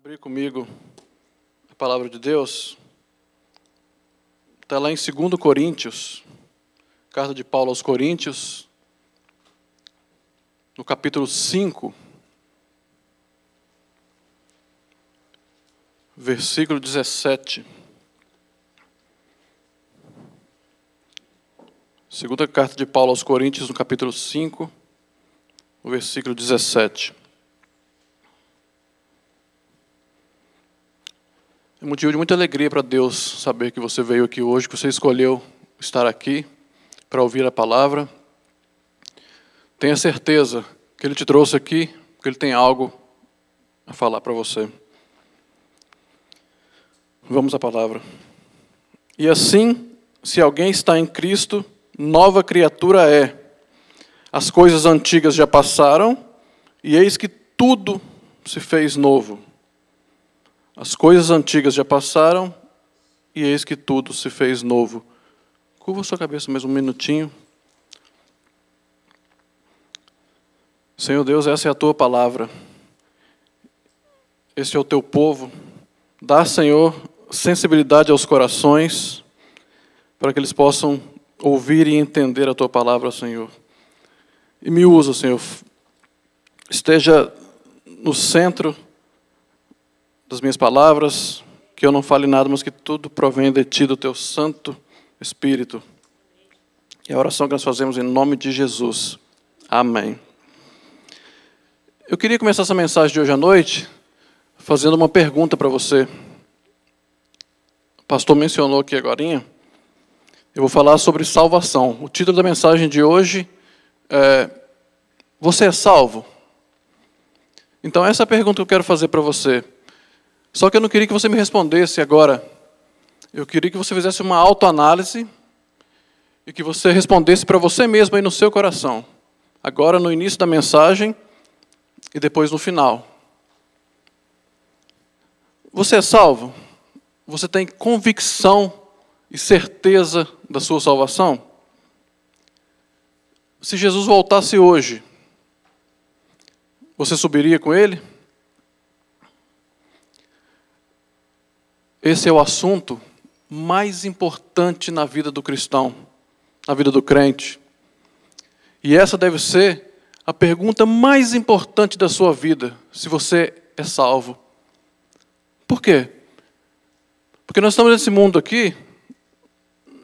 Abrir comigo a palavra de Deus. Está lá em 2 Coríntios, carta de Paulo aos Coríntios, no capítulo 5, versículo 17. Segunda carta de Paulo aos Coríntios, no capítulo 5, no versículo 17. É motivo de muita alegria para Deus saber que você veio aqui hoje, que você escolheu estar aqui para ouvir a palavra. Tenha certeza que Ele te trouxe aqui, porque Ele tem algo a falar para você. Vamos à palavra. E assim, se alguém está em Cristo, nova criatura é. As coisas antigas já passaram, e eis que tudo se fez novo. As coisas antigas já passaram, e eis que tudo se fez novo. Curva sua cabeça mais um minutinho. Senhor Deus, essa é a Tua palavra. Esse é o Teu povo. Dá, Senhor, sensibilidade aos corações, para que eles possam ouvir e entender a Tua palavra, Senhor. E me usa, Senhor. Esteja no centro das minhas palavras, que eu não fale nada, mas que tudo provém de Ti, do Teu Santo Espírito. E a oração que nós fazemos em nome de Jesus. Amém. Eu queria começar essa mensagem de hoje à noite fazendo uma pergunta para você. O pastor mencionou aqui agorinha. Eu vou falar sobre salvação. O título da mensagem de hoje é: você é salvo? Então essa é a pergunta que eu quero fazer para você. Só que eu não queria que você me respondesse agora. Eu queria que você fizesse uma autoanálise e que você respondesse para você mesmo aí no seu coração. Agora no início da mensagem e depois no final. Você é salvo? Você tem convicção e certeza da sua salvação? Se Jesus voltasse hoje, você subiria com Ele? Esse é o assunto mais importante na vida do cristão, na vida do crente. E essa deve ser a pergunta mais importante da sua vida, se você é salvo. Por quê? Porque nós estamos nesse mundo aqui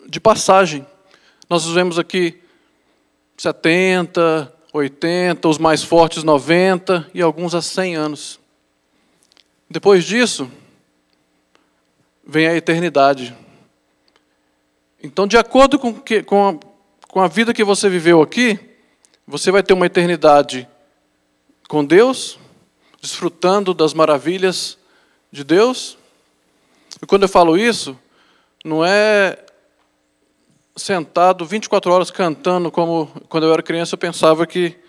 de passagem. Nós vivemos aqui 70, 80, os mais fortes 90 e alguns há 100 anos. Depois disso, vem a eternidade. Então, de acordo com a vida que você viveu aqui, você vai ter uma eternidade com Deus, desfrutando das maravilhas de Deus. E quando eu falo isso, não é sentado 24 horas cantando, como quando eu era criança eu pensava que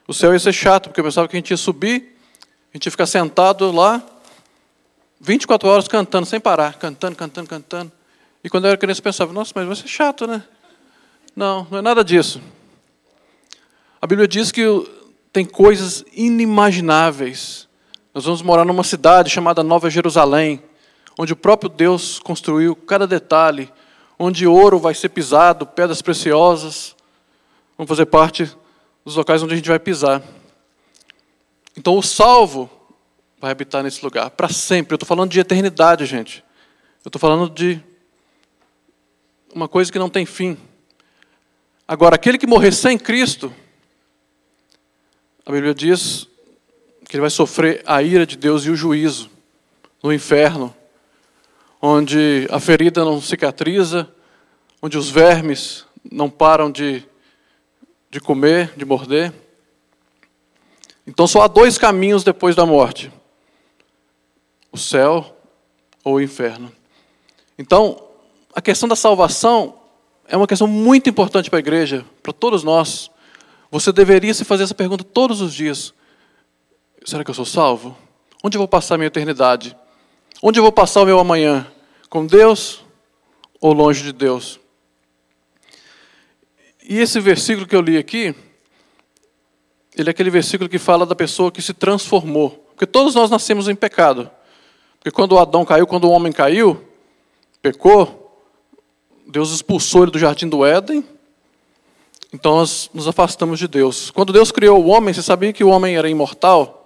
o céu ia ser chato, porque eu pensava que a gente ia subir, a gente ia ficar sentado lá, 24 horas cantando, sem parar, cantando. E quando eu era criança eu pensava, nossa, mas vai ser chato, né? Não, não é nada disso. A Bíblia diz que tem coisas inimagináveis. Nós vamos morar numa cidade chamada Nova Jerusalém, onde o próprio Deus construiu cada detalhe, onde ouro vai ser pisado, pedras preciosas vão fazer parte dos locais onde a gente vai pisar. Então o salvo vai habitar nesse lugar para sempre. Eu estou falando de eternidade, gente. Eu estou falando de uma coisa que não tem fim. Agora, aquele que morrer sem Cristo, a Bíblia diz que ele vai sofrer a ira de Deus e o juízo no inferno, onde a ferida não cicatriza, onde os vermes não param de comer, de morder. Então só há dois caminhos depois da morte: o céu ou o inferno. Então, a questão da salvação é uma questão muito importante para a igreja, para todos nós. Você deveria se fazer essa pergunta todos os dias. Será que eu sou salvo? Onde eu vou passar a minha eternidade? Onde eu vou passar o meu amanhã? Com Deus ou longe de Deus? E esse versículo que eu li aqui, ele é aquele versículo que fala da pessoa que se transformou. Porque todos nós nascemos em pecado. Porque quando Adão caiu, quando o homem caiu, pecou, Deus expulsou ele do jardim do Éden, então nós nos afastamos de Deus. Quando Deus criou o homem, você sabia que o homem era imortal?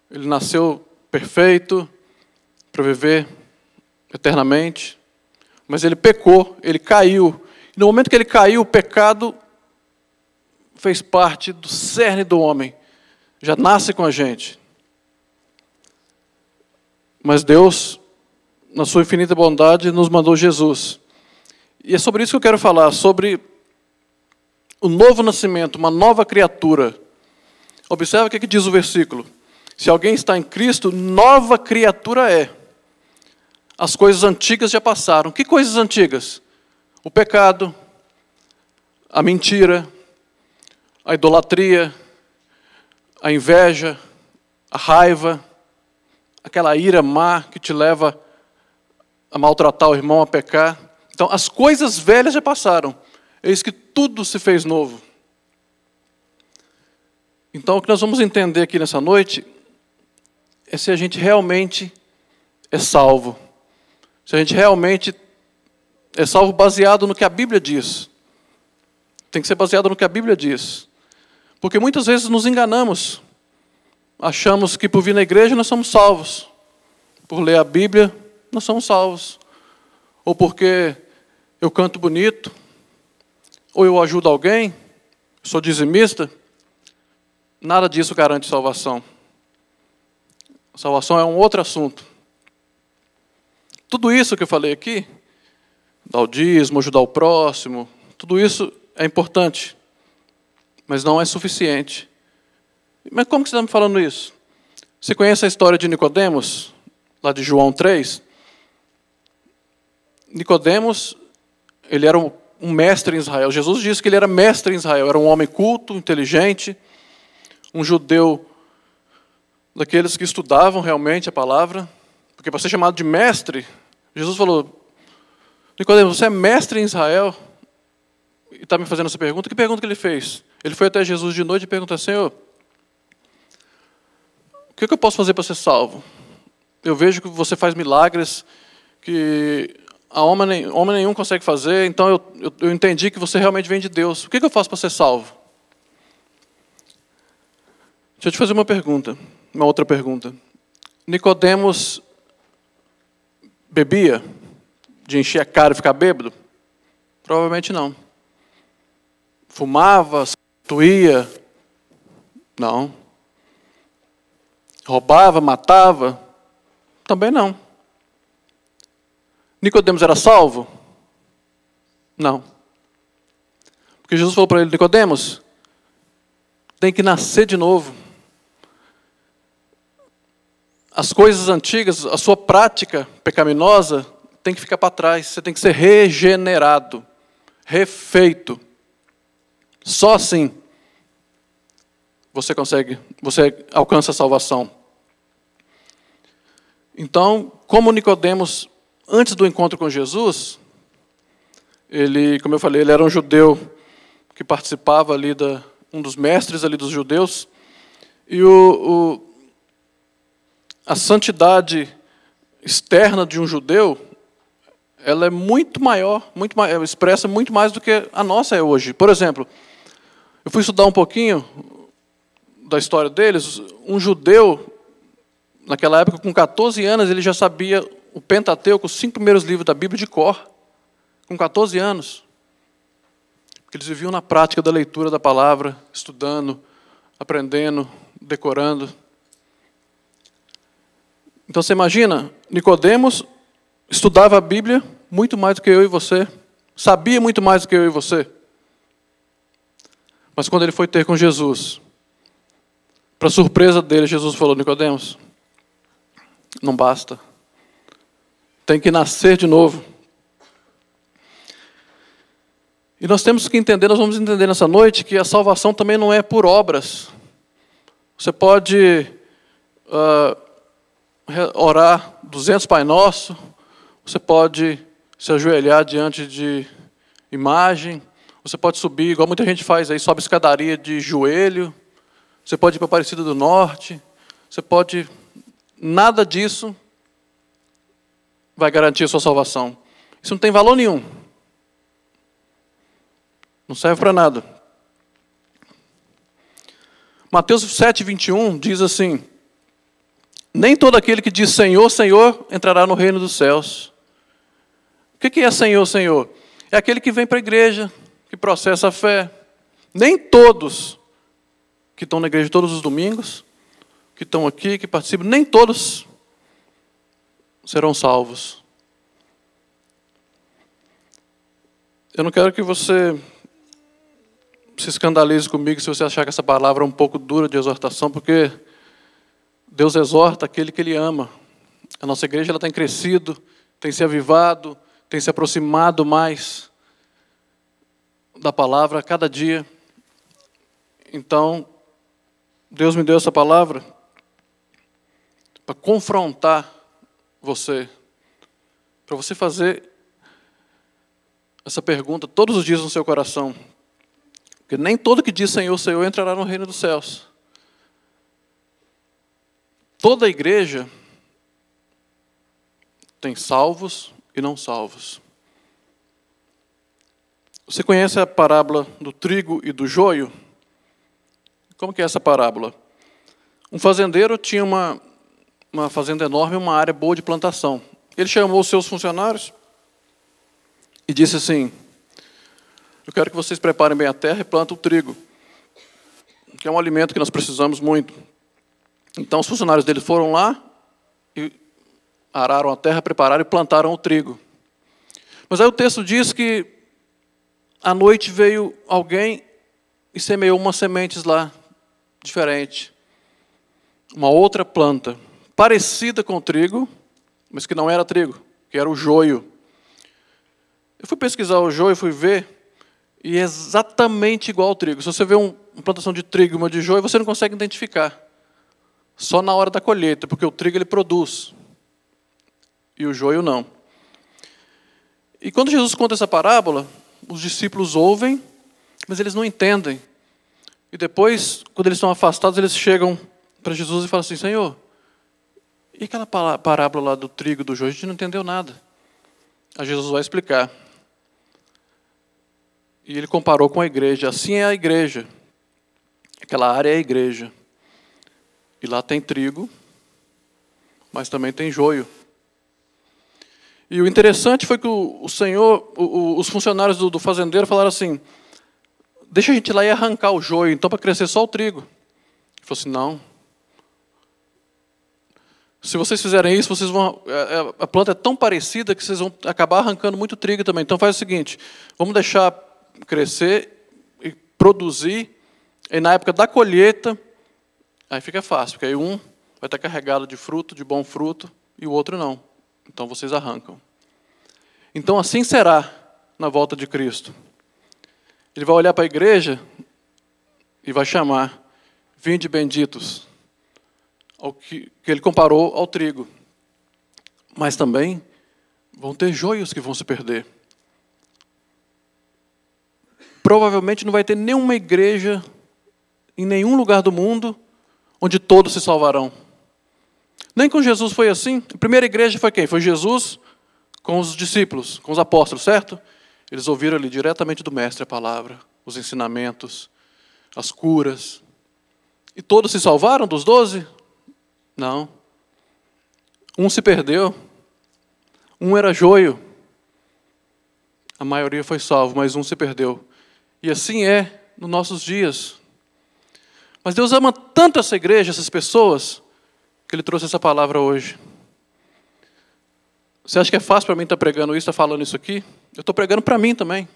Ele nasceu perfeito para viver eternamente, mas ele pecou, ele caiu. E no momento que ele caiu, o pecado fez parte do cerne do homem, já nasce com a gente. Mas Deus, na sua infinita bondade, nos mandou Jesus. E é sobre isso que eu quero falar, sobre o novo nascimento, uma nova criatura. Observe o que diz o versículo. Se alguém está em Cristo, nova criatura é. As coisas antigas já passaram. Que coisas antigas? O pecado, a mentira, a idolatria, a inveja, a raiva, aquela ira má que te leva a maltratar o irmão, a pecar. Então, as coisas velhas já passaram. Eis que tudo se fez novo. Então, o que nós vamos entender aqui nessa noite é se a gente realmente é salvo. Se a gente realmente é salvo baseado no que a Bíblia diz. Tem que ser baseado no que a Bíblia diz. Porque muitas vezes nos enganamos. Achamos que por vir na igreja nós somos salvos. Por ler a Bíblia, nós somos salvos. Ou porque eu canto bonito. Ou eu ajudo alguém. Sou dizimista. Nada disso garante salvação. Salvação é um outro assunto. Tudo isso que eu falei aqui, dar o dízimo, ajudar o próximo, tudo isso é importante, mas não é suficiente. Mas como que você está me falando isso? Você conhece a história de Nicodemos, lá de João 3? Nicodemos, ele era um mestre em Israel. Jesus disse que ele era mestre em Israel, era um homem culto, inteligente, um judeu daqueles que estudavam realmente a palavra, porque para ser chamado de mestre, Jesus falou, Nicodemos, você é mestre em Israel? E está me fazendo essa pergunta. Que pergunta que ele fez? Ele foi até Jesus de noite e perguntou, Senhor, o que eu posso fazer para ser salvo? Eu vejo que você faz milagres que homem nenhum consegue fazer, então eu entendi que você realmente vem de Deus. O que eu faço para ser salvo? Deixa eu te fazer uma outra pergunta. Nicodemos bebia? De encher a cara e ficar bêbado? Provavelmente não. Fumava, prostituía? Não. Roubava, matava? Também não. Nicodemos era salvo? Não. Porque Jesus falou para ele, Nicodemos, tem que nascer de novo. As coisas antigas, a sua prática pecaminosa tem que ficar para trás. Você tem que ser regenerado, refeito. Só assim você alcança a salvação. Então, como Nicodemos, antes do encontro com Jesus, ele, como eu falei, ele era um judeu que participava ali um dos mestres ali dos judeus, e a santidade externa de um judeu, ela é muito maior, expressa muito mais do que a nossa é hoje. Por exemplo, eu fui estudar um pouquinho da história deles. Um judeu, naquela época, com 14 anos, ele já sabia o Pentateuco, os 5 primeiros livros da Bíblia de cor, com 14 anos. Porque eles viviam na prática da leitura da palavra, estudando, aprendendo, decorando. Então você imagina, Nicodemos estudava a Bíblia muito mais do que eu e você, sabia muito mais do que eu e você. Mas quando ele foi ter com Jesus, para surpresa dele, Jesus falou, Nicodemos, não basta. Tem que nascer de novo. E nós temos que entender, nós vamos entender nessa noite, que a salvação também não é por obras. Você pode orar 200 Pai Nosso, você pode se ajoelhar diante de imagem, você pode subir, igual muita gente faz aí, sobe escadaria de joelho, você pode ir para Aparecida do Norte, você pode... Nada disso vai garantir a sua salvação. Isso não tem valor nenhum. Não serve para nada. Mateus 7:21 diz assim: nem todo aquele que diz Senhor, Senhor, entrará no reino dos céus. O que é Senhor, Senhor? É aquele que vem para a igreja, que processa a fé. Nem todos que estão na igreja todos os domingos, que estão aqui, que participam, nem todos serão salvos. Eu não quero que você se escandalize comigo se você achar que essa palavra é um pouco dura de exortação, porque Deus exorta aquele que Ele ama. A nossa igreja ela tem crescido, tem se avivado, tem se aproximado mais da palavra a cada dia. Então, Deus me deu essa palavra para confrontar você, para você fazer essa pergunta todos os dias no seu coração. Porque nem todo que diz Senhor, Senhor entrará no reino dos céus. Toda a igreja tem salvos e não salvos. Você conhece a parábola do trigo e do joio? Como que é essa parábola? Um fazendeiro tinha uma fazenda enorme, uma área boa de plantação. Ele chamou os seus funcionários e disse assim: eu quero que vocês preparem bem a terra e plantem o trigo, que é um alimento que nós precisamos muito. Então os funcionários dele foram lá e araram a terra, prepararam e plantaram o trigo. Mas aí o texto diz que à noite veio alguém e semeou umas sementes lá, diferente. Uma outra planta, parecida com o trigo, mas que não era trigo, que era o joio. Eu fui pesquisar o joio, fui ver, e é exatamente igual ao trigo. Se você vê uma plantação de trigo e uma de joio, você não consegue identificar. Só na hora da colheita, porque o trigo ele produz, e o joio não. E quando Jesus conta essa parábola, os discípulos ouvem, mas eles não entendem. E depois, quando eles estão afastados, eles chegam para Jesus e falam assim: Senhor, e aquela parábola lá do trigo e do joio? A gente não entendeu nada. Aí Jesus vai explicar. E ele comparou com a igreja. Assim é a igreja. Aquela área é a igreja. E lá tem trigo, mas também tem joio. E o interessante foi que o Senhor, os funcionários do fazendeiro falaram assim: deixa a gente ir lá e arrancar o joio, então, para crescer só o trigo. Ele falou assim: não. Se vocês fizerem isso, vocês vão. A planta é tão parecida que vocês vão acabar arrancando muito trigo também. Então faz o seguinte: vamos deixar crescer e produzir, e na época da colheita, aí fica fácil, porque aí um vai estar carregado de fruto, de bom fruto, e o outro não. Então vocês arrancam. Então assim será na volta de Cristo. Ele vai olhar para a igreja e vai chamar: vinde benditos, ao que ele comparou ao trigo. Mas também vão ter joios que vão se perder. Provavelmente não vai ter nenhuma igreja em nenhum lugar do mundo onde todos se salvarão. Nem com Jesus foi assim. A primeira igreja foi quem? Foi Jesus com os discípulos, com os apóstolos, certo? Eles ouviram ali diretamente do Mestre a palavra, os ensinamentos, as curas. E todos se salvaram dos 12? Não. Um se perdeu. Um era joio. A maioria foi salvo, mas um se perdeu. E assim é nos nossos dias. Mas Deus ama tanto essa igreja, essas pessoas, que Ele trouxe essa palavra hoje. Você acha que é fácil para mim estar pregando isso, estar falando isso aqui? Eu estou pregando para mim também.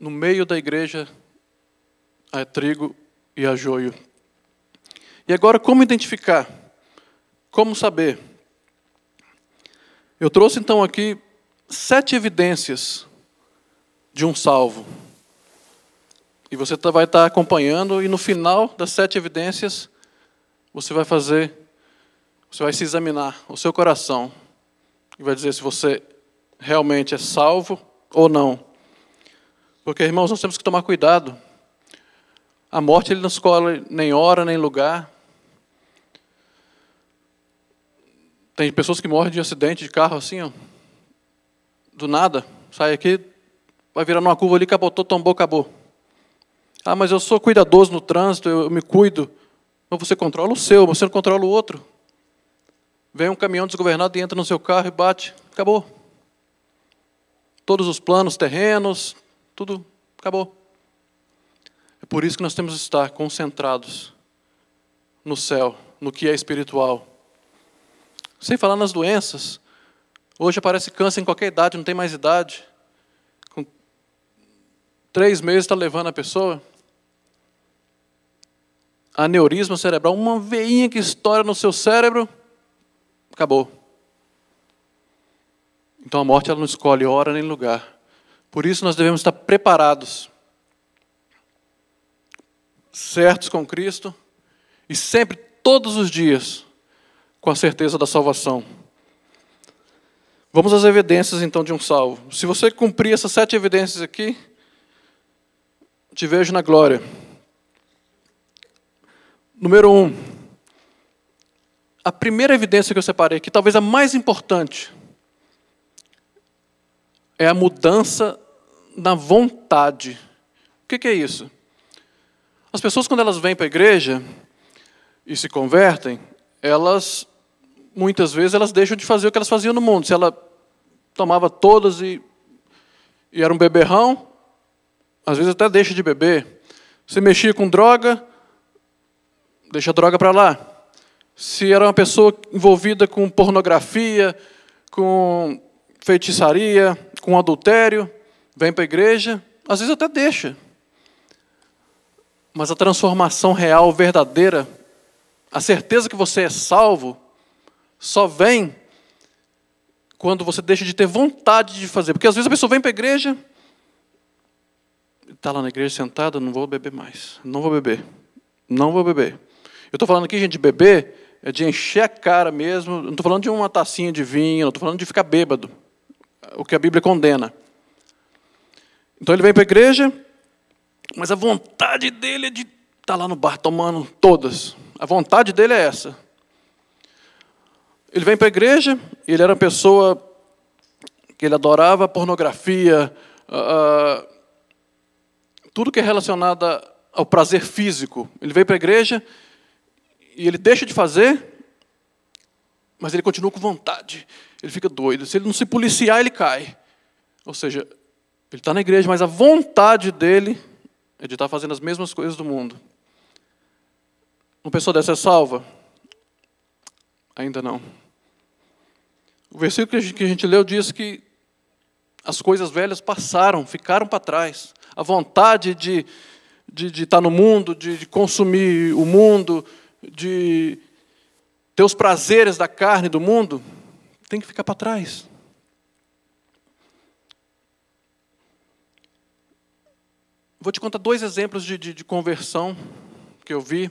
No meio da igreja, há trigo e há joio. E agora, como identificar? Como saber? Eu trouxe então aqui 7 evidências de um salvo. E você vai estar acompanhando, e no final das 7 evidências, você vai se examinar o seu coração e vai dizer se você realmente é salvo ou não. Porque, irmãos, nós temos que tomar cuidado. A morte, ele não escolhe nem hora, nem lugar. Tem pessoas que morrem de acidente de carro assim, ó, do nada. Sai aqui, vai virar numa curva ali, capotou, tombou, acabou. Ah, mas eu sou cuidadoso no trânsito, eu me cuido. Mas você controla o seu, você não controla o outro. Vem um caminhão desgovernado e entra no seu carro e bate. Acabou. Todos os planos, terrenos, tudo acabou. É por isso que nós temos que estar concentrados no céu, no que é espiritual. Sem falar nas doenças. Hoje aparece câncer em qualquer idade, não tem mais idade. Com 3 meses está levando a pessoa. Aneurisma cerebral, uma veinha que estoura no seu cérebro, acabou. Então a morte ela não escolhe hora nem lugar. Por isso nós devemos estar preparados, certos com Cristo, e sempre, todos os dias, com a certeza da salvação. Vamos às evidências, então, de um salvo. Se você cumprir essas 7 evidências aqui, te vejo na glória. Número 1. A primeira evidência que eu separei aqui, talvez a mais importante, é a mudança na vontade. O que é isso? As pessoas, quando elas vêm para a igreja e se convertem, elas, muitas vezes, elas deixam de fazer o que elas faziam no mundo. Se ela tomava todas e era um beberrão, às vezes até deixa de beber. Se mexia com droga, deixa a droga para lá. Se era uma pessoa envolvida com pornografia, com feitiçaria, com adultério, vem para a igreja, às vezes até deixa. Mas a transformação real, verdadeira, a certeza que você é salvo, só vem quando você deixa de ter vontade de fazer. Porque às vezes a pessoa vem para a igreja, está lá na igreja sentada, não vou beber mais, não vou beber, não vou beber. Eu estou falando aqui, gente, de beber, é de encher a cara mesmo, não estou falando de uma tacinha de vinho, não estou falando de ficar bêbado, o que a Bíblia condena. Então ele vem para a igreja, mas a vontade dele é de estar lá no bar tomando todas. A vontade dele é essa. Ele vem para a igreja, ele era uma pessoa que ele adorava pornografia, tudo que é relacionado ao prazer físico. Ele veio para a igreja e ele deixa de fazer, mas ele continua com vontade. Ele fica doido. Se ele não se policiar, ele cai. Ou seja, ele está na igreja, mas a vontade dele é de estar fazendo as mesmas coisas do mundo. Uma pessoa dessa é salva? Ainda não. O versículo que a gente leu diz que as coisas velhas passaram, ficaram para trás. A vontade de estar no mundo, de consumir o mundo, de ter os prazeres da carne do mundo, tem que ficar para trás. Vou te contar 2 exemplos de conversão que eu vi,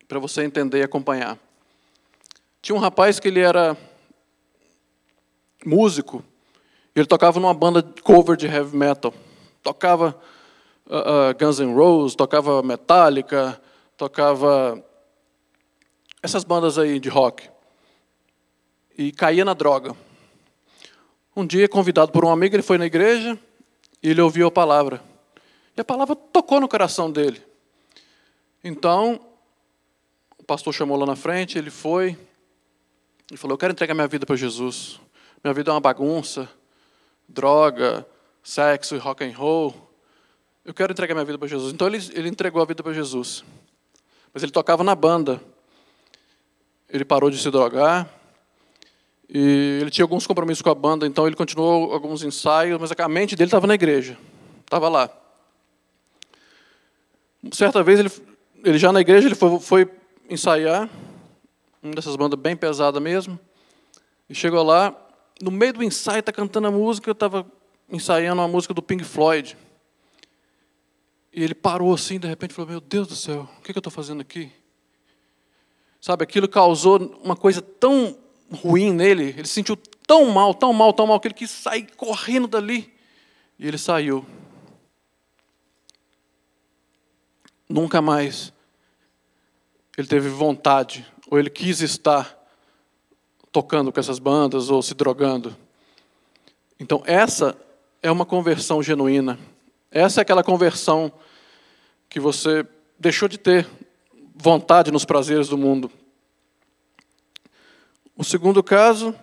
para você entender e acompanhar. Tinha um rapaz que ele era músico, e ele tocava numa banda de cover de heavy metal. Tocava Guns N' Roses, tocava Metallica, tocava essas bandas aí de rock. E caía na droga. Um dia, convidado por um amigo, ele foi na igreja e ele ouviu a palavra. E a palavra tocou no coração dele. Então, o pastor chamou lá na frente, ele foi e falou: eu quero entregar minha vida para Jesus. Minha vida é uma bagunça, droga, sexo e rock and roll. Eu quero entregar minha vida para Jesus. Então ele entregou a vida para Jesus. Mas ele tocava na banda. Ele parou de se drogar. E ele tinha alguns compromissos com a banda, então ele continuou alguns ensaios, mas a mente dele estava na igreja. Estava lá. Certa vez, ele já na igreja, ele foi ensaiar, uma dessas bandas bem pesada mesmo, e chegou lá, no meio do ensaio, está cantando a música, eu estava ensaiando uma música do Pink Floyd. E ele parou assim, de repente, falou: meu Deus do céu, o que eu estou fazendo aqui? Sabe, aquilo causou uma coisa tão ruim nele, ele se sentiu tão mal, que ele quis sair correndo dali. E ele saiu. Nunca mais ele teve vontade, ou ele quis estar tocando com essas bandas ou se drogando. Então, essa é uma conversão genuína. Essa é aquela conversão que você deixou de ter vontade nos prazeres do mundo. O segundo caso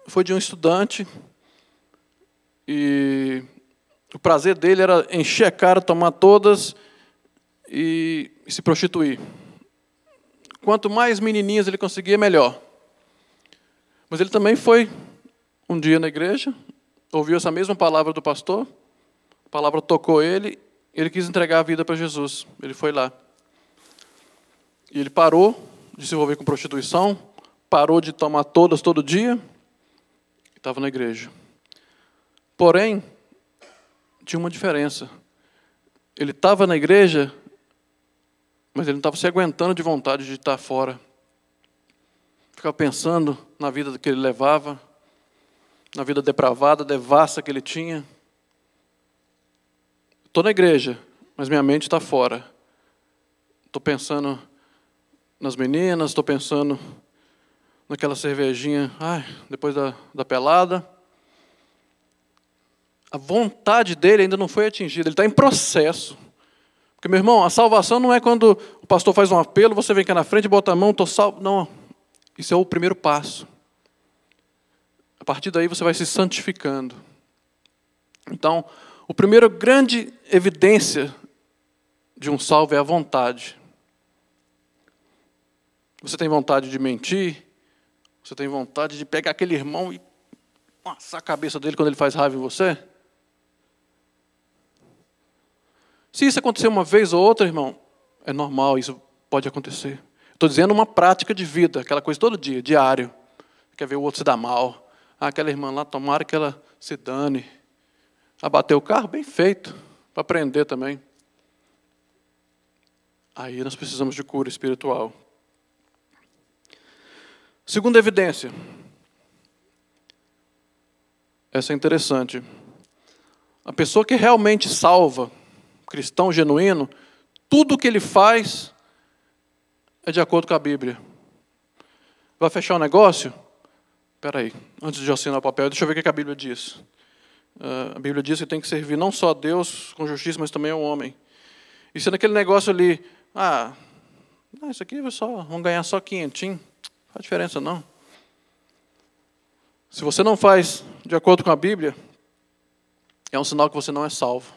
foi de um estudante e o prazer dele era encher a cara, tomar todas e se prostituir. Quanto mais menininhas ele conseguia, melhor. Mas ele também foi um dia na igreja, ouviu essa mesma palavra do pastor, a palavra tocou ele quis entregar a vida para Jesus. Ele foi lá. E ele parou de se envolver com prostituição, parou de tomar todas todo dia, e estava na igreja. Porém, tinha uma diferença. Ele estava na igreja, mas ele não estava se aguentando de vontade de estar fora. Ficava pensando na vida que ele levava, na vida depravada, devassa que ele tinha. Estou na igreja, mas minha mente está fora. Estou pensando nas meninas, estou pensando naquela cervejinha, depois da pelada. A vontade dele ainda não foi atingida, ele está em processo. Porque, meu irmão, a salvação não é quando o pastor faz um apelo, você vem cá na frente e bota a mão, estou salvo. Não, isso é o primeiro passo. A partir daí você vai se santificando. Então, o primeiro grande evidência de um salvo é a vontade. Você tem vontade de mentir? Você tem vontade de pegar aquele irmão e passar a cabeça dele quando ele faz raiva em você? Se isso acontecer uma vez ou outra, irmão, é normal, isso pode acontecer. Estou dizendo uma prática de vida, aquela coisa todo dia, diário. Quer ver o outro se dar mal. Aquela irmã lá, tomara que ela se dane. Abater o carro, bem feito, para aprender também. Aí nós precisamos de cura espiritual. Segunda evidência. Essa é interessante. A pessoa que realmente salva, cristão genuíno, tudo que ele faz é de acordo com a Bíblia. Vai fechar um negócio? Espera aí, antes de eu assinar o papel, deixa eu ver o que a Bíblia diz. A Bíblia diz que tem que servir não só a Deus com justiça, mas também ao homem. E se naquele negócio ali, isso aqui vamos ganhar só 500, não faz diferença não. Se você não faz de acordo com a Bíblia, é um sinal que você não é salvo.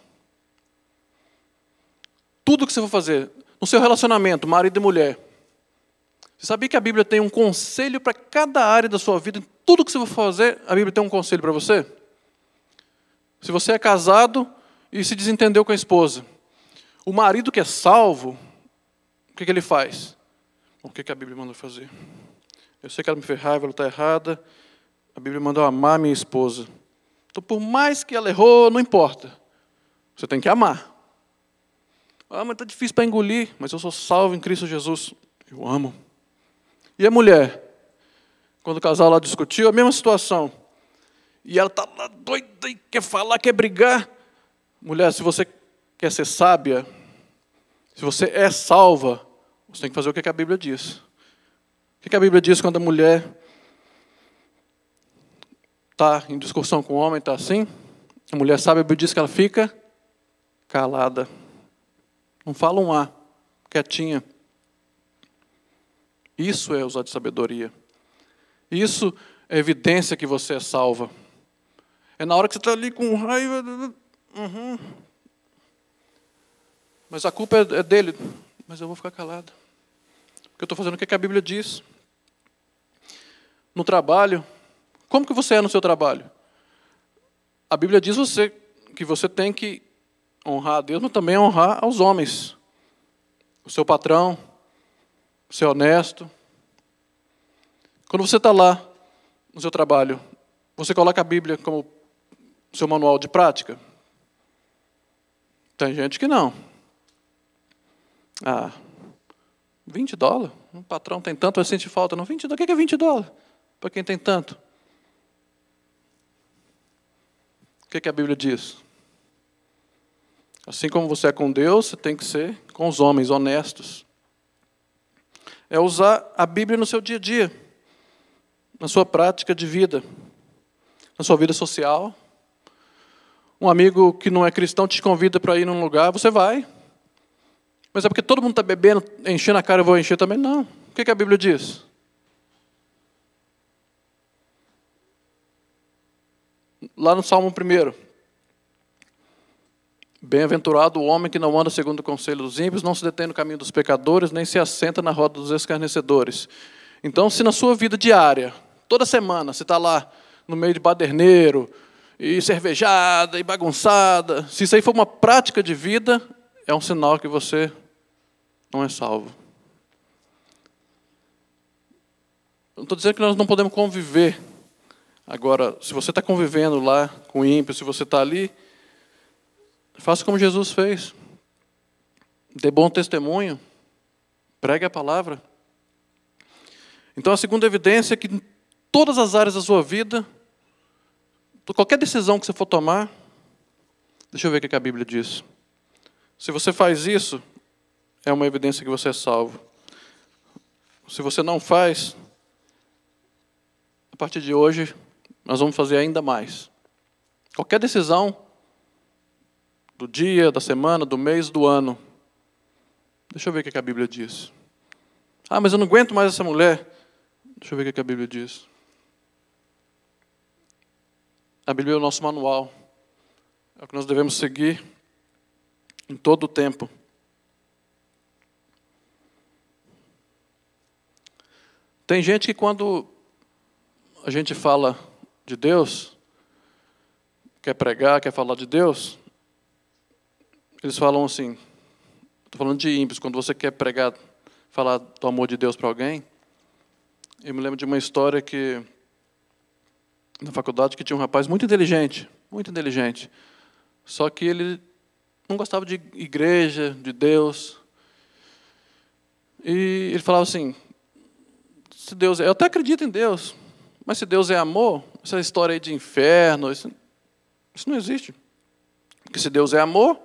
Tudo que você for fazer, no seu relacionamento, marido e mulher, você sabia que a Bíblia tem um conselho para cada área da sua vida? Em tudo que você for fazer, a Bíblia tem um conselho para você? Se você é casado e se desentendeu com a esposa, o marido que é salvo, o que ele faz? O que a Bíblia manda fazer? Eu sei que ela me fez raiva, ela está errada. A Bíblia manda eu amar minha esposa. Então, por mais que ela errou, não importa. Você tem que amar. Mas está difícil para engolir, mas eu sou salvo em Cristo Jesus. Eu amo. E a mulher? Quando o casal lá discutiu, a mesma situação. E ela está lá doida e quer falar, quer brigar. Mulher, se você quer ser sábia, se você é salva, você tem que fazer o que a Bíblia diz. O que a Bíblia diz quando a mulher está em discussão com o homem, está assim? A mulher sábia, a Bíblia diz que ela fica calada. Não fala um A, quietinha. Isso é usar de sabedoria. Isso é evidência que você é salva. É na hora que você está ali com raiva. Mas a culpa é dele. Mas eu vou ficar calado. Porque eu estou fazendo o que a Bíblia diz. No trabalho. Como que você é no seu trabalho? A Bíblia diz que você tem que honrar a Deus, mas também honrar aos homens. O seu patrão. Ser honesto. Quando você está lá no seu trabalho, você coloca a Bíblia como seu manual de prática? Tem gente que não. $20? Um patrão tem tanto, vai sentir falta. Não, $20? O que é $20? Para quem tem tanto? O que a Bíblia diz? Assim como você é com Deus, você tem que ser com os homens honestos. É usar a Bíblia no seu dia a dia. na sua prática de vida, na sua vida social. Um amigo que não é cristão te convida para ir num lugar, você vai. Mas é porque todo mundo está bebendo, enchendo a cara, eu vou encher também? Não. O que a Bíblia diz? Lá no Salmo 1. Bem-aventurado o homem que não anda segundo o conselho dos ímpios, não se detém no caminho dos pecadores, nem se assenta na roda dos escarnecedores. Então, se na sua vida diária, toda semana, você está lá no meio de baderneiro, e cervejada, e bagunçada, se isso aí for uma prática de vida, é um sinal que você não é salvo. Não estou dizendo que nós não podemos conviver. Agora, se você está convivendo lá com ímpio, se você está ali, faça como Jesus fez. Dê bom testemunho. Pregue a palavra. Então, a segunda evidência é que em todas as áreas da sua vida, qualquer decisão que você for tomar, deixa eu ver o que a Bíblia diz. Se você faz isso, é uma evidência que você é salvo. Se você não faz, a partir de hoje, nós vamos fazer ainda mais. Qualquer decisão do dia, da semana, do mês, do ano. Deixa eu ver o que a Bíblia diz. Ah, mas eu não aguento mais essa mulher. Deixa eu ver o que a Bíblia diz. A Bíblia é o nosso manual. É o que nós devemos seguir em todo o tempo. Tem gente que quando a gente fala de Deus, quer pregar, quer falar de Deus, eles falam assim, estou falando de ímpios, quando você quer pregar, falar do amor de Deus para alguém, eu me lembro de uma história que, na faculdade, que tinha um rapaz muito inteligente, só que ele não gostava de igreja, de Deus, e ele falava assim, se Deus eu até acredito em Deus, mas se Deus é amor, essa história aí de inferno, isso não existe. Porque se Deus é amor,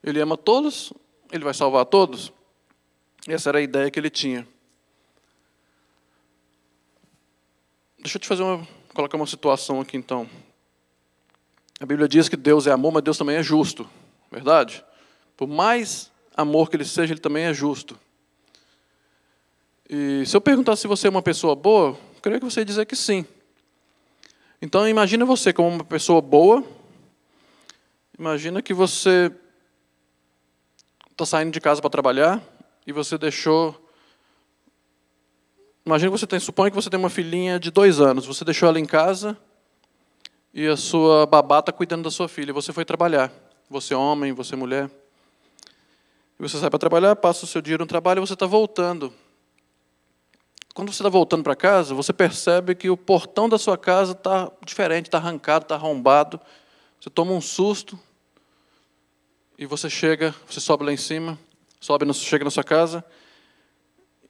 Ele ama todos, Ele vai salvar todos. Essa era a ideia que ele tinha. Deixa eu te colocar uma situação aqui então. A Bíblia diz que Deus é amor, mas Deus também é justo. Verdade? Por mais amor que Ele seja, Ele também é justo. E se eu perguntar se você é uma pessoa boa, eu creio que você ia dizer que sim. Então, imagina você como uma pessoa boa. Imagina que você está saindo de casa para trabalhar e você deixou... Imagina que suponha que você tem uma filhinha de 2 anos. Você deixou ela em casa e a sua babá está cuidando da sua filha. Você foi trabalhar. Você é homem, você é mulher. E você sai para trabalhar, passa o seu dia no trabalho e você está voltando. Quando você está voltando para casa, você percebe que o portão da sua casa está diferente, está arrancado, está arrombado. Você toma um susto e você sobe lá em cima, chega na sua casa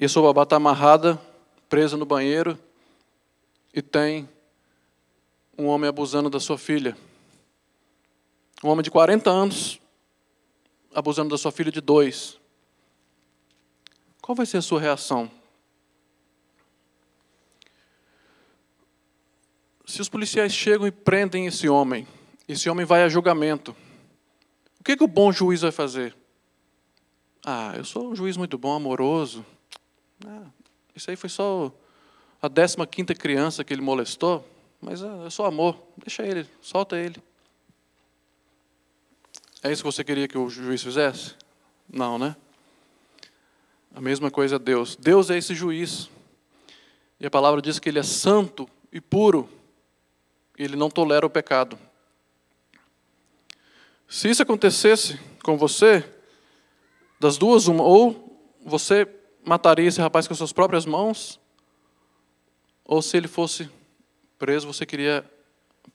e a sua babá está amarrada, presa no banheiro e tem um homem abusando da sua filha. Um homem de 40 anos abusando da sua filha de 2. Qual vai ser a sua reação? Se os policiais chegam e prendem esse homem vai a julgamento. O que o bom juiz vai fazer? Ah, eu sou um juiz muito bom, amoroso. Isso aí foi só a 15ª criança que ele molestou, mas é só amor. Deixa ele, solta ele. É isso que você queria que o juiz fizesse? Não, né? A mesma coisa é Deus. Deus é esse juiz. E a palavra diz que Ele é santo e puro. Ele não tolera o pecado. Se isso acontecesse com você, das duas, uma, ou você mataria esse rapaz com as suas próprias mãos, ou se ele fosse preso, você queria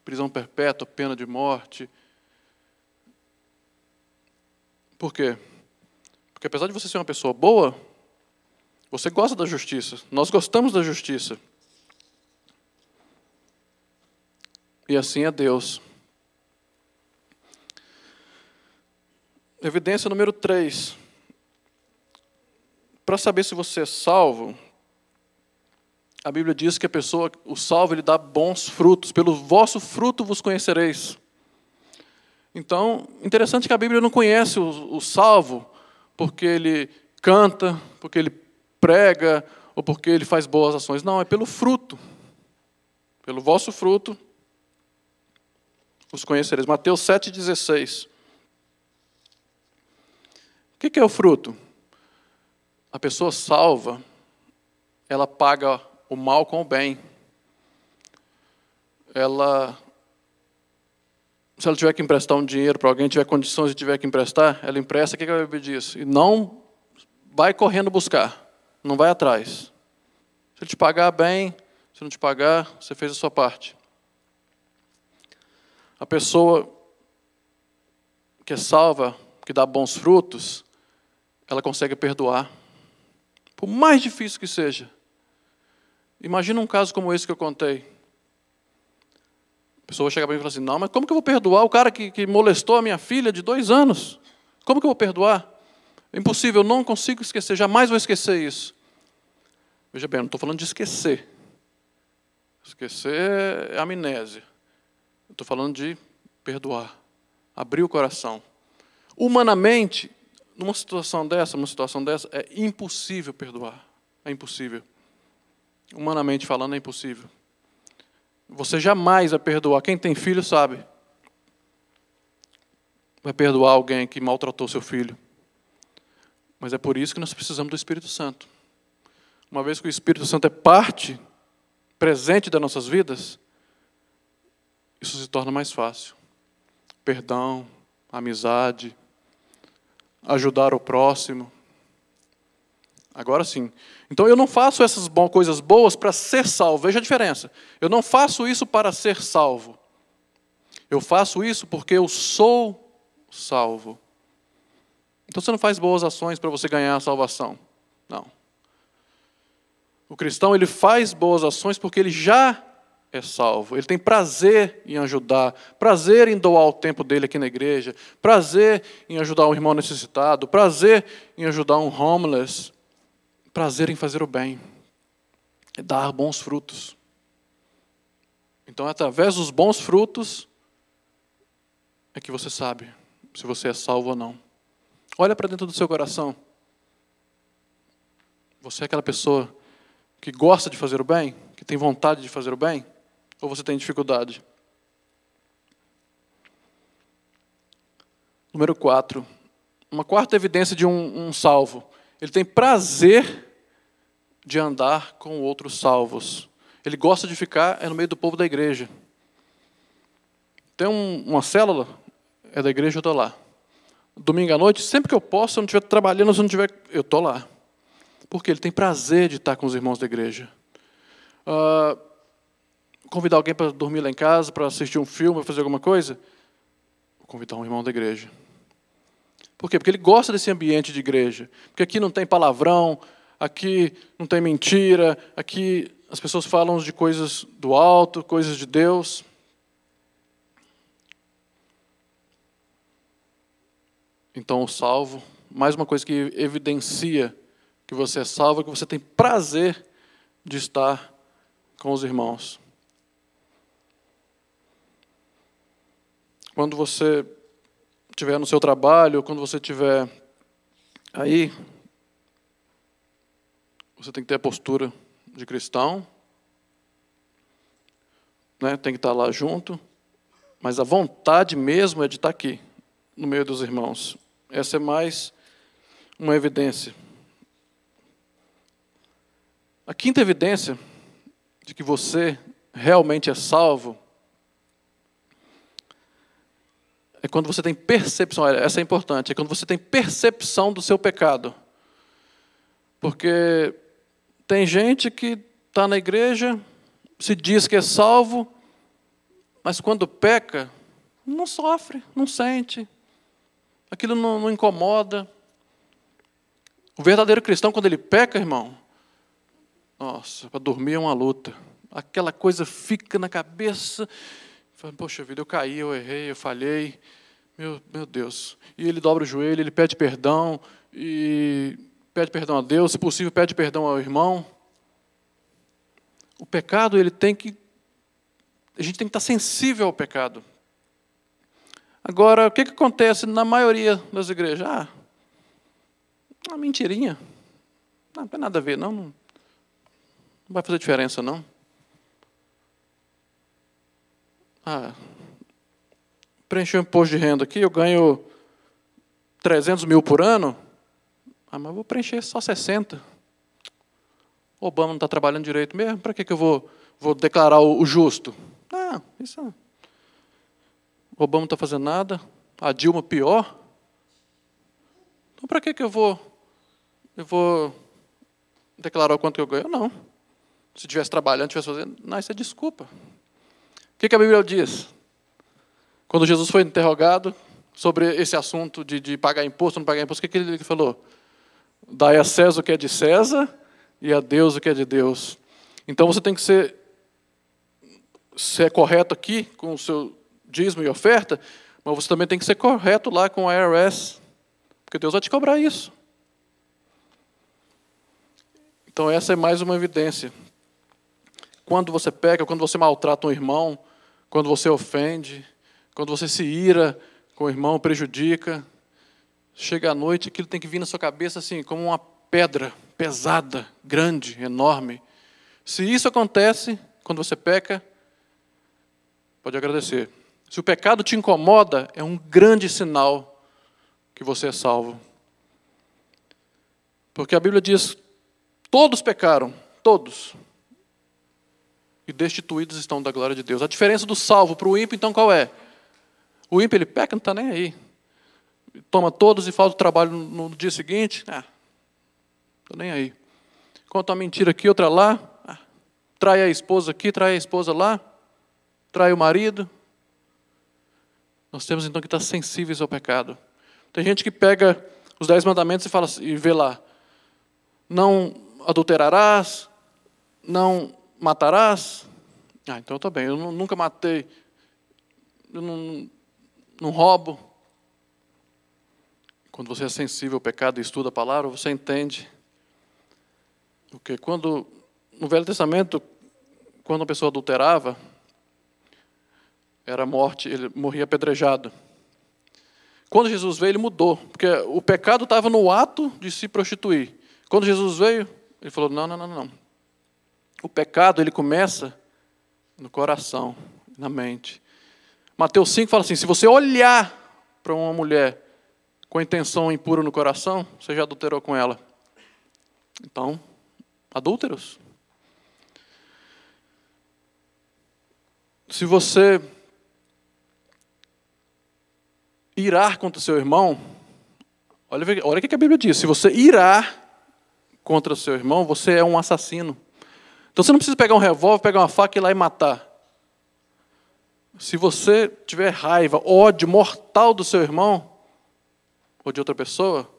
prisão perpétua, pena de morte. Por quê? Porque apesar de você ser uma pessoa boa, você gosta da justiça. Nós gostamos da justiça. E assim é Deus. Evidência número 3. Para saber se você é salvo, a Bíblia diz que a pessoa, o salvo, ele dá bons frutos. Pelo vosso fruto vos conhecereis. Então, interessante que a Bíblia não conhece o salvo porque ele canta, porque ele prega, ou porque ele faz boas ações. Não, é pelo fruto. Pelo vosso fruto os conhecereis. Mateus 7,16. O que é o fruto? A pessoa salva, ela paga o mal com o bem. Se ela tiver que emprestar um dinheiro para alguém, tiver condições de tiver que emprestar, ela empresta, o que a Bíblia diz? E não vai correndo buscar, não vai atrás. Se ele te pagar bem, se não te pagar, você fez a sua parte. A pessoa que é salva, que dá bons frutos, ela consegue perdoar. Por mais difícil que seja. Imagina um caso como esse que eu contei. A pessoa chega para mim e fala assim, não, mas como que eu vou perdoar o cara que molestou a minha filha de 2 anos? Como que eu vou perdoar? É impossível, eu não consigo esquecer, jamais vou esquecer isso. Veja bem, eu não estou falando de esquecer. Esquecer é amnésia. Eu estou falando de perdoar, abrir o coração. Humanamente, numa situação dessa, é impossível perdoar. É impossível. Humanamente falando, é impossível. Você jamais vai perdoar. Quem tem filho sabe. Vai perdoar alguém que maltratou seu filho. Mas é por isso que nós precisamos do Espírito Santo. Uma vez que o Espírito Santo é parte presente das nossas vidas, isso se torna mais fácil. Perdão, amizade, ajudar o próximo. Agora sim. Então eu não faço essas coisas boas para ser salvo. Veja a diferença. Eu não faço isso para ser salvo. Eu faço isso porque eu sou salvo. Então você não faz boas ações para você ganhar a salvação. Não. O cristão, ele faz boas ações porque ele já é salvo. Ele tem prazer em ajudar, prazer em doar o tempo dele aqui na igreja, prazer em ajudar um irmão necessitado, prazer em ajudar um homeless, prazer em fazer o bem, é dar bons frutos. Então, através dos bons frutos, é que você sabe se você é salvo ou não. Olha para dentro do seu coração. Você é aquela pessoa que gosta de fazer o bem? Que tem vontade de fazer o bem? Ou você tem dificuldade? Número 4. Uma quarta evidência de um salvo. Ele tem prazer de andar com outros salvos. Ele gosta de ficar no meio do povo da igreja. Tem uma célula, é da igreja, eu estou lá. Domingo à noite, sempre que eu posso, se eu não estiver trabalhando, se eu não estiver, eu estou lá. Porque ele tem prazer de estar com os irmãos da igreja. Convidar alguém para dormir lá em casa, para assistir um filme, para fazer alguma coisa, vou convidar um irmão da igreja. Por quê? Porque ele gosta desse ambiente de igreja. Porque aqui não tem palavrão, aqui não tem mentira, aqui as pessoas falam de coisas do alto, coisas de Deus. Então, o salvo, mais uma coisa que evidencia que você é salvo, é que você tem prazer de estar com os irmãos. Quando você estiver no seu trabalho, quando você estiver aí, você tem que ter a postura de cristão, né? Tem que estar lá junto, mas a vontade mesmo é de estar aqui, no meio dos irmãos. Essa é mais uma evidência. A quinta evidência de que você realmente é salvo é quando você tem percepção, olha, essa é importante, é quando você tem percepção do seu pecado. Porque tem gente que está na igreja, se diz que é salvo, mas quando peca, não sofre, não sente. Aquilo não incomoda. O verdadeiro cristão, quando ele peca, irmão, nossa, para dormir é uma luta. Aquela coisa fica na cabeça. Fala, poxa vida, eu caí, eu errei, eu falhei. Meu Deus. E ele dobra o joelho, ele pede perdão. E pede perdão a Deus. Se possível, pede perdão ao irmão. O pecado, a gente tem que estar sensível ao pecado. Agora, o que acontece na maioria das igrejas? Uma mentirinha. Não tem nada a ver, não vai fazer diferença, não. Preencher um imposto de renda aqui, eu ganho 300 mil por ano, mas eu vou preencher só 60. O Obama não está trabalhando direito mesmo, para que eu vou declarar o justo? Isso não. O Obama não está fazendo nada, a Dilma pior. Então, para que eu vou declarar o quanto que eu ganho? Não. Se estivesse trabalhando, estivesse fazendo, não, isso é desculpa. O que a Bíblia diz? Quando Jesus foi interrogado sobre esse assunto de pagar imposto ou não pagar imposto, o que ele falou? Dai a César o que é de César e a Deus o que é de Deus. Então você tem que ser correto aqui com o seu dízimo e oferta, mas você também tem que ser correto lá com a IRS, porque Deus vai te cobrar isso. Então essa é mais uma evidência. Quando você peca, quando você maltrata um irmão, quando você ofende, quando você se ira com o irmão, prejudica, chega à noite, aquilo tem que vir na sua cabeça assim, como uma pedra pesada, grande, enorme. Se isso acontece, quando você peca, pode agradecer. Se o pecado te incomoda, é um grande sinal que você é salvo. Porque a Bíblia diz, todos pecaram, todos. E destituídos estão da glória de Deus. A diferença do salvo para o ímpio, então, qual é? O ímpio, ele peca, não está nem aí. Toma todos e faz o trabalho no dia seguinte. Estou nem aí. Conta uma mentira aqui, outra lá. Trai a esposa aqui, trai a esposa lá. Trai o marido. Nós temos, então, que estar sensíveis ao pecado. Tem gente que pega os 10 mandamentos e fala e vê lá. Não adulterarás, não matarás. Então eu estou bem, eu nunca matei, eu não roubo. Quando você é sensível ao pecado e estuda a palavra, você entende. Porque no Velho Testamento, quando a pessoa adulterava, era morte, ele morria apedrejado. Quando Jesus veio, ele mudou, porque o pecado estava no ato de se prostituir. Quando Jesus veio, ele falou, não. O pecado, ele começa no coração, na mente. Mateus 5 fala assim, se você olhar para uma mulher com a intenção impura no coração, você já adulterou com ela. Então, adúlteros. Se você irar contra o seu irmão, olha o que a Bíblia diz, se você irar contra o seu irmão, você é um assassino. Então você não precisa pegar um revólver, pegar uma faca e ir lá e matar. Se você tiver raiva, ódio mortal do seu irmão, ou de outra pessoa,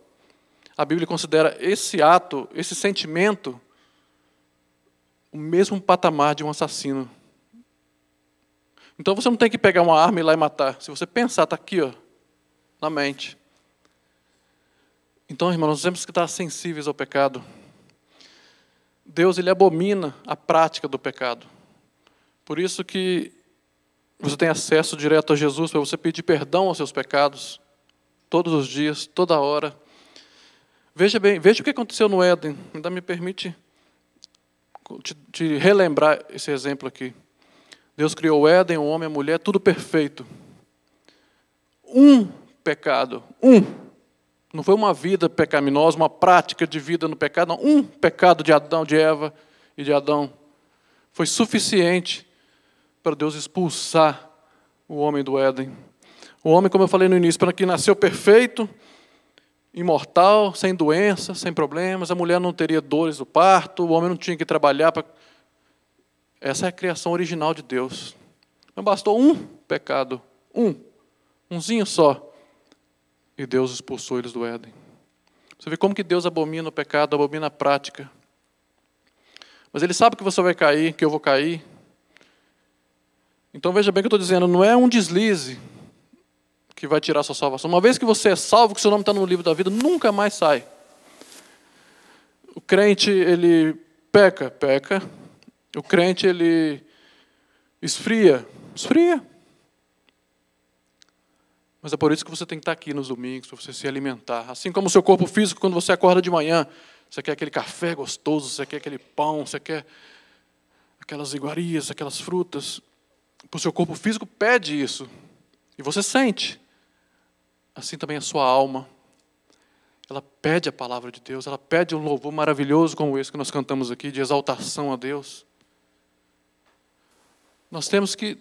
a Bíblia considera esse ato, esse sentimento, o mesmo patamar de um assassino. Então você não tem que pegar uma arma e ir lá e matar. Se você pensar, está aqui, na mente. Então, irmãos, nós temos que estar sensíveis ao pecado. Deus, ele abomina a prática do pecado. Por isso que você tem acesso direto a Jesus para você pedir perdão aos seus pecados, todos os dias, toda hora. Veja o que aconteceu no Éden. Ainda me permite te relembrar esse exemplo aqui. Deus criou o Éden, o homem, a mulher, tudo perfeito. Um pecado, não foi uma vida pecaminosa, uma prática de vida no pecado, não. Um pecado de Adão, de Eva e de Adão foi suficiente para Deus expulsar o homem do Éden. O homem, como eu falei no início, para que nasceu perfeito, imortal, sem doença, sem problemas, a mulher não teria dores do parto, o homem não tinha que trabalhar para... Essa é a criação original de Deus. Não bastou um pecado, umzinho só, e Deus expulsou eles do Éden. Você vê como que Deus abomina o pecado, abomina a prática. Mas Ele sabe que você vai cair, que eu vou cair. Então veja bem o que eu estou dizendo, não é um deslize que vai tirar a sua salvação. Uma vez que você é salvo, que seu nome está no livro da vida, nunca mais sai. O crente, ele peca. O crente, ele esfria. Mas é por isso que você tem que estar aqui nos domingos, para você se alimentar. Assim como o seu corpo físico, quando você acorda de manhã, você quer aquele café gostoso, você quer aquele pão, você quer aquelas iguarias, aquelas frutas. O seu corpo físico pede isso. E você sente. Assim também a sua alma. Ela pede a palavra de Deus, ela pede um louvor maravilhoso como esse que nós cantamos aqui, de exaltação a Deus. Nós temos que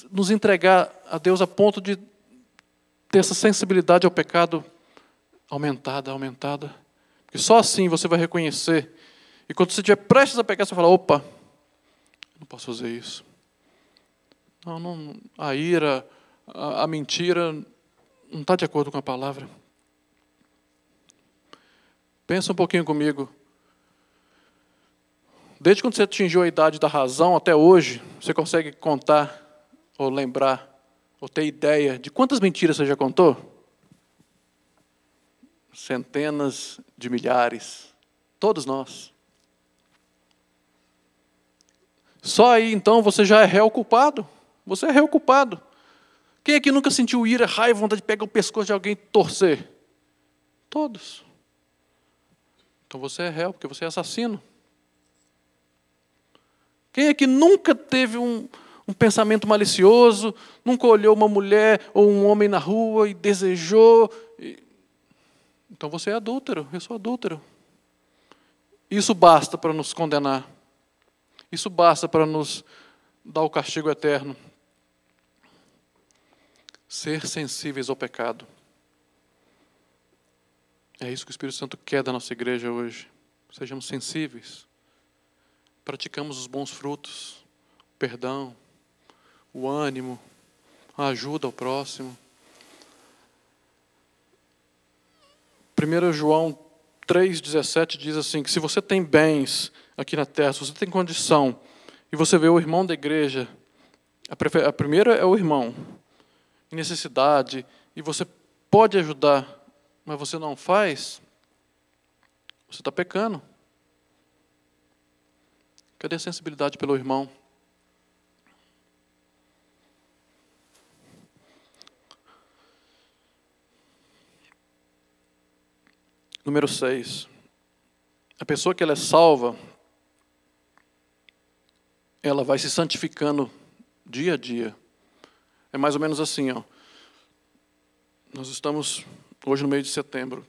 nos entregar a Deus a ponto de ter essa sensibilidade ao pecado aumentada. Porque só assim você vai reconhecer. E quando você estiver prestes a pecar, você vai falar, opa, não posso fazer isso. Não, a ira, a mentira não está de acordo com a palavra. Pensa um pouquinho comigo. Desde quando você atingiu a idade da razão até hoje, você consegue contar, ou lembrar, ou ter ideia de quantas mentiras você já contou? Centenas de milhares. Todos nós. Só aí, então, você já é réu culpado. Você é réu culpado. Quem aqui nunca sentiu ira, raiva, vontade de pegar o pescoço de alguém e torcer? Todos. Então você é réu, porque você é assassino. Quem aqui nunca teve um pensamento malicioso, nunca olhou uma mulher ou um homem na rua e desejou? Então você é adúltero, eu sou adúltero. Isso basta para nos condenar. Isso basta para nos dar o castigo eterno. Ser sensíveis ao pecado. É isso que o Espírito Santo quer da nossa igreja hoje. Sejamos sensíveis. Praticamos os bons frutos. O perdão, o ânimo, a ajuda ao próximo. 1 João 3,17 diz assim, que se você tem bens aqui na terra, se você tem condição, e você vê o irmão da igreja, a primeira é o irmão, em necessidade, e você pode ajudar, mas você não faz, você está pecando. Cadê a sensibilidade pelo irmão? Número 6. A pessoa que ela é salva, ela vai se santificando dia a dia. É mais ou menos assim, ó. Nós estamos hoje no mês de setembro.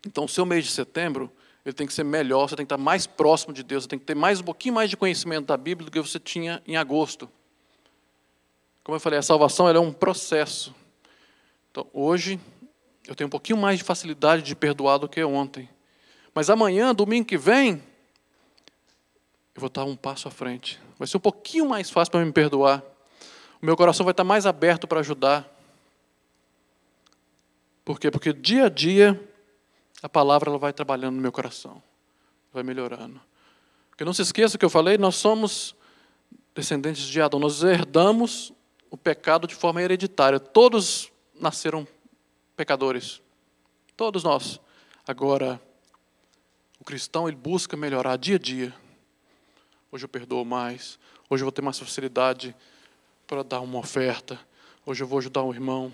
Então, o seu mês de setembro, ele tem que ser melhor, você tem que estar mais próximo de Deus, você tem que ter um pouquinho mais de conhecimento da Bíblia do que você tinha em agosto. Como eu falei, a salvação ela é um processo. Então, hoje, eu tenho um pouquinho mais de facilidade de perdoar do que ontem. Mas amanhã, domingo que vem, eu vou estar um passo à frente. Vai ser um pouquinho mais fácil para me perdoar. O meu coração vai estar mais aberto para ajudar. Por quê? Porque dia a dia, a palavra ela vai trabalhando no meu coração. Vai melhorando. Porque não se esqueça que eu falei, nós somos descendentes de Adão. Nós herdamos o pecado de forma hereditária. Todos nasceram pecadores. Todos nós. Agora, o cristão ele busca melhorar dia a dia. Hoje eu perdoo mais. Hoje eu vou ter mais facilidade para dar uma oferta. Hoje eu vou ajudar um irmão.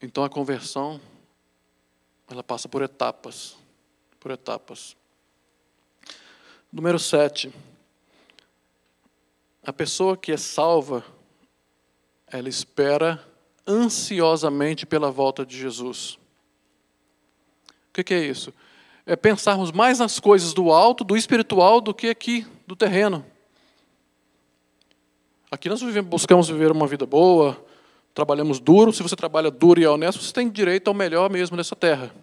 Então a conversão, ela passa por etapas. Por etapas. Número 7. A pessoa que é salva, ela espera ansiosamente pela volta de Jesus. O que é isso? É pensarmos mais nas coisas do alto, do espiritual, do que aqui, do terreno. Aqui nós buscamos viver uma vida boa, trabalhamos duro. Se você trabalha duro e é honesto, você tem direito ao melhor mesmo nessa terra.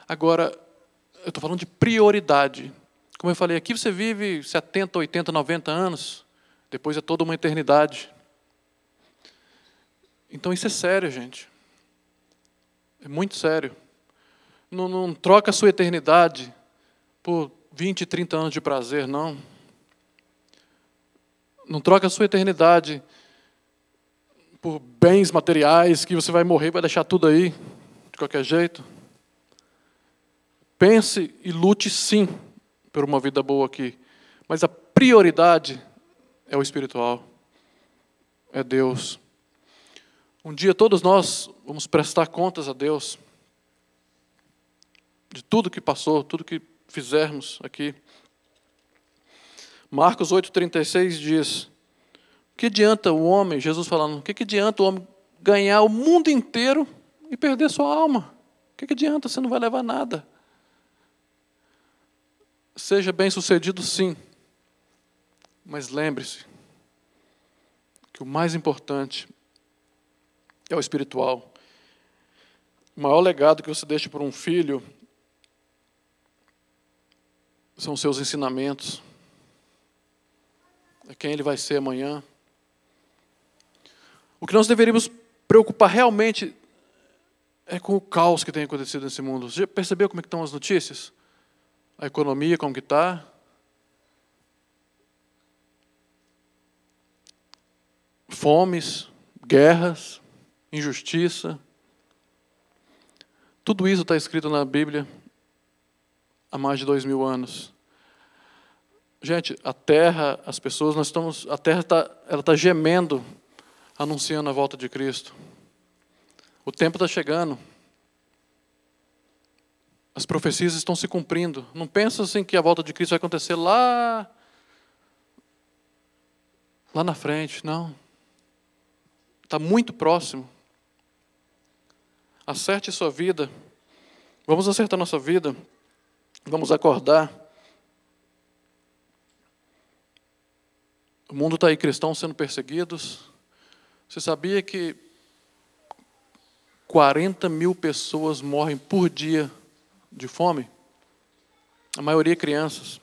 Agora, eu estou falando de prioridade. Como eu falei, aqui você vive 70, 80, 90 anos, depois é toda uma eternidade. Então isso é sério, gente. É muito sério. Não troca a sua eternidade por 20, 30 anos de prazer, não. Não troca a sua eternidade por bens materiais que você vai morrer e vai deixar tudo aí, de qualquer jeito. pense e lute sim por uma vida boa aqui, mas a prioridade é o espiritual, é Deus. Um dia todos nós vamos prestar contas a Deus de tudo que passou, tudo que fizermos aqui. Marcos 8,36 diz: o que adianta o homem, Jesus falando, o que adianta o homem ganhar o mundo inteiro e perder sua alma? O que adianta? Você não vai levar nada. Seja bem-sucedido, sim, mas lembre-se que o mais importante é o espiritual. O maior legado que você deixa para um filho são os seus ensinamentos. É quem ele vai ser amanhã. O que nós deveríamos preocupar realmente é com o caos que tem acontecido nesse mundo. Você já percebeu como é que estão as notícias? A economia, como que está? Fomes, guerras, injustiça. Tudo isso está escrito na Bíblia há mais de 2000 anos. Gente, a terra, as pessoas, a terra está gemendo, anunciando a volta de Cristo. O tempo está chegando. As profecias estão se cumprindo. Não pensa assim que a volta de Cristo vai acontecer lá na frente, não. Está muito próximo. Acerte sua vida. Vamos acertar nossa vida. Vamos acordar. O mundo está aí, cristãos sendo perseguidos. Você sabia que 40 mil pessoas morrem por dia de fome? A maioria crianças.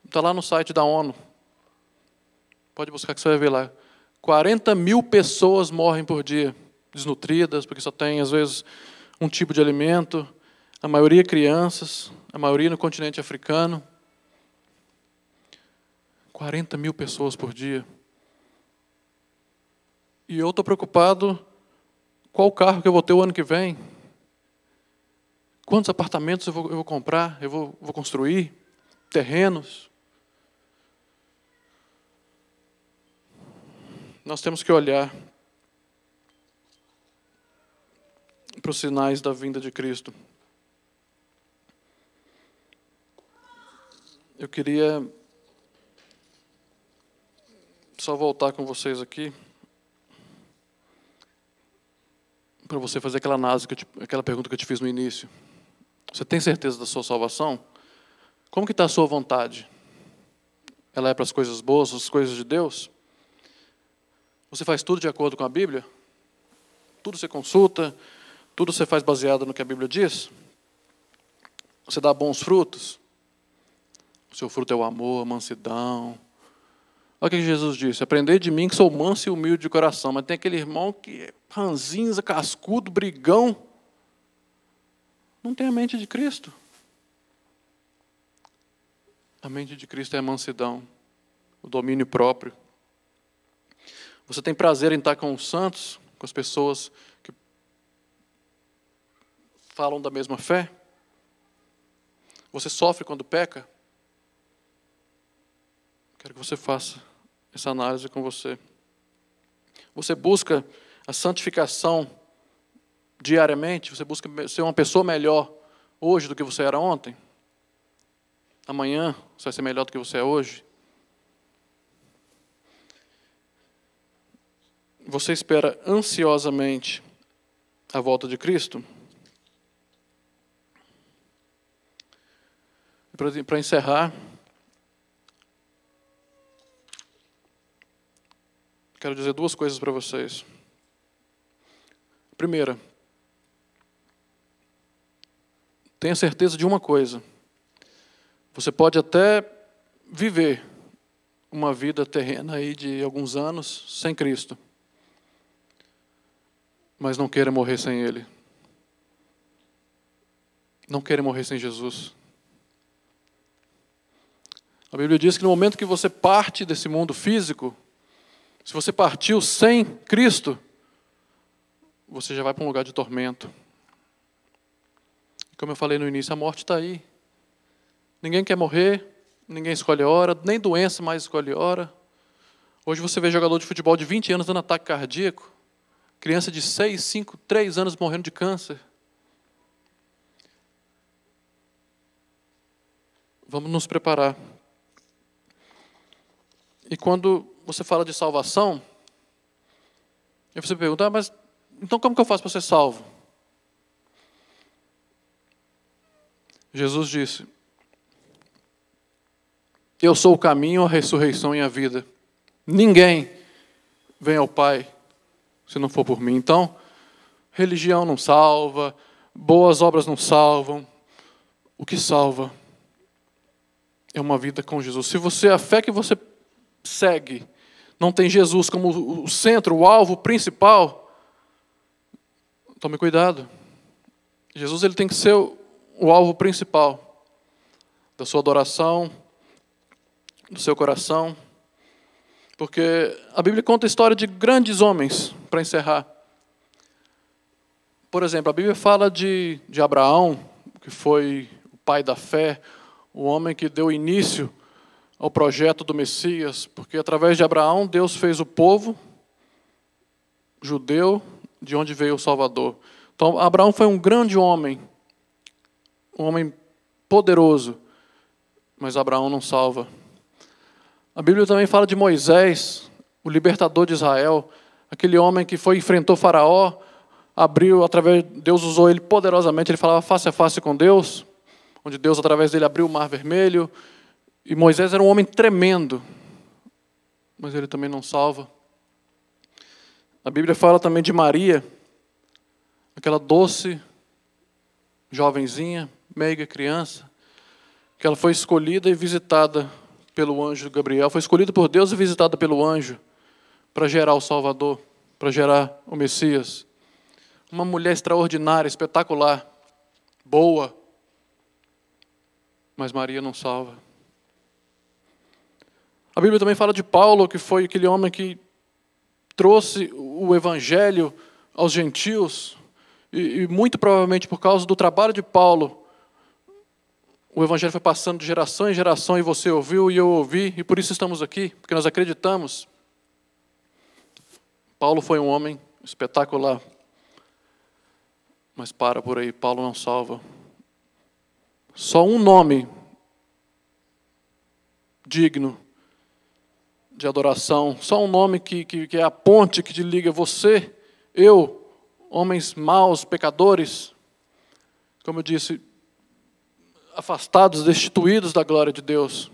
Está lá no site da ONU. Pode buscar que você vai ver lá. 40 mil pessoas morrem por dia, desnutridas, porque só tem, às vezes, um tipo de alimento. A maioria crianças, a maioria no continente africano. 40 mil pessoas por dia. E eu estou preocupado qual carro que eu vou ter o ano que vem. Quantos apartamentos eu vou comprar, eu vou construir, terrenos. Nós temos que olhar para os sinais da vinda de Cristo. Eu queria só voltar com vocês aqui para você fazer aquela análise, aquela pergunta que eu te fiz no início. Você tem certeza da sua salvação? Como que está a sua vontade? Ela é para as coisas boas, as coisas de Deus? Você faz tudo de acordo com a Bíblia? Tudo você consulta? Tudo você faz baseado no que a Bíblia diz? Você dá bons frutos? O seu fruto é o amor, a mansidão. Olha o que Jesus disse: aprendei de mim que sou manso e humilde de coração. Mas tem aquele irmão que é ranzinza, cascudo, brigão. Não tem a mente de Cristo. A mente de Cristo é a mansidão, o domínio próprio. Você tem prazer em estar com os santos, com as pessoas que falam da mesma fé? Você sofre quando peca? Quero que você faça essa análise com você. Você busca a santificação diariamente? Você busca ser uma pessoa melhor hoje do que você era ontem? Amanhã você vai ser melhor do que você é hoje? Você espera ansiosamente a volta de Cristo? Para encerrar, quero dizer duas coisas para vocês. Primeira, tenha certeza de uma coisa. Você pode até viver uma vida terrena aí de alguns anos sem Cristo, mas não queira morrer sem Ele. Não queira morrer sem Jesus. A Bíblia diz que no momento que você parte desse mundo físico, se você partiu sem Cristo, você já vai para um lugar de tormento. Como eu falei no início, a morte está aí. Ninguém quer morrer, ninguém escolhe hora, nem doença mais escolhe hora. Hoje você vê jogador de futebol de 20 anos dando ataque cardíaco, criança de 6, 5, 3 anos morrendo de câncer. Vamos nos preparar. E quando você fala de salvação, aí você pergunta, mas então como que eu faço para ser salvo? Jesus disse, eu sou o caminho, a ressurreição e a vida. Ninguém vem ao Pai se não for por mim. Então, religião não salva, boas obras não salvam. O que salva é uma vida com Jesus. Se você, a fé que você segue não tem Jesus como o centro, o alvo principal, tome cuidado. Jesus ele tem que ser o alvo principal da sua adoração, do seu coração. Porque a Bíblia conta a história de grandes homens, para encerrar. Por exemplo, a Bíblia fala de Abraão, que foi o pai da fé, o homem que deu início ao projeto do Messias, porque através de Abraão Deus fez o povo judeu, de onde veio o Salvador. Então Abraão foi um grande homem, um homem poderoso, mas Abraão não salva. A Bíblia também fala de Moisés, o libertador de Israel, aquele homem que enfrentou Faraó, Deus usou ele poderosamente, ele falava face a face com Deus, onde Deus através dele abriu o Mar Vermelho, e Moisés era um homem tremendo, mas ele também não salva. A Bíblia fala também de Maria, aquela doce, jovenzinha, meiga criança, que ela foi escolhida e visitada pelo anjo Gabriel, foi escolhida por Deus e visitada pelo anjo para gerar o Salvador, para gerar o Messias. Uma mulher extraordinária, espetacular, boa, mas Maria não salva. A Bíblia também fala de Paulo, que foi aquele homem que trouxe o evangelho aos gentios, e muito provavelmente por causa do trabalho de Paulo, o evangelho foi passando de geração em geração, e você ouviu e eu ouvi, e por isso estamos aqui, porque nós acreditamos. Paulo foi um homem espetacular, mas para por aí, Paulo não salva. Só um nome digno de adoração, só um nome que é a ponte que te liga você, eu, homens maus, pecadores, como eu disse, afastados, destituídos da glória de Deus,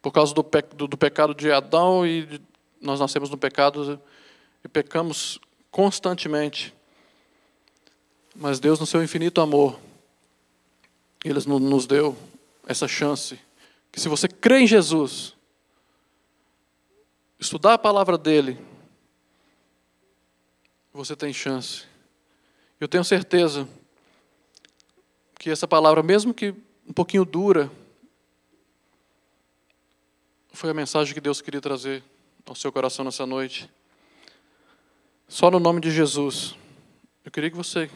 por causa do pecado de Adão, e nós nascemos no pecado e pecamos constantemente. Mas Deus, no seu infinito amor, Ele nos deu essa chance, que se você crê em Jesus, estudar a palavra dEle, você tem chance. Eu tenho certeza que essa palavra, mesmo que um pouquinho dura, foi a mensagem que Deus queria trazer ao seu coração nessa noite. Só no nome de Jesus, eu queria que você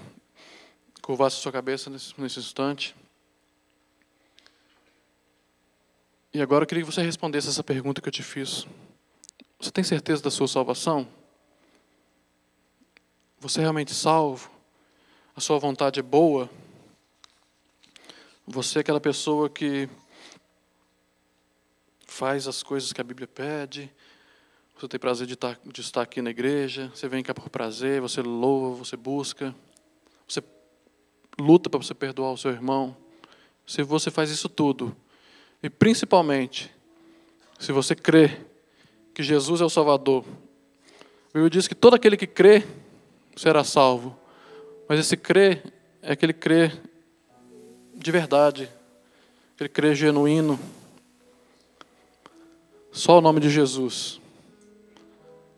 curvasse a sua cabeça nesse instante. E agora eu queria que você respondesse essa pergunta que eu te fiz. Você tem certeza da sua salvação? Você é realmente salvo? A sua vontade é boa? Você é aquela pessoa que faz as coisas que a Bíblia pede? Você tem prazer de estar aqui na igreja? Você vem cá por prazer? Você louva, você busca? Você luta para você perdoar o seu irmão? Se você faz isso tudo, e principalmente, se você crê que Jesus é o Salvador, a Bíblia diz que todo aquele que crê será salvo. Mas esse crer é aquele crer de verdade, aquele crer genuíno. Só o nome de Jesus.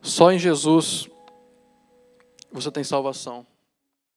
Só em Jesus você tem salvação.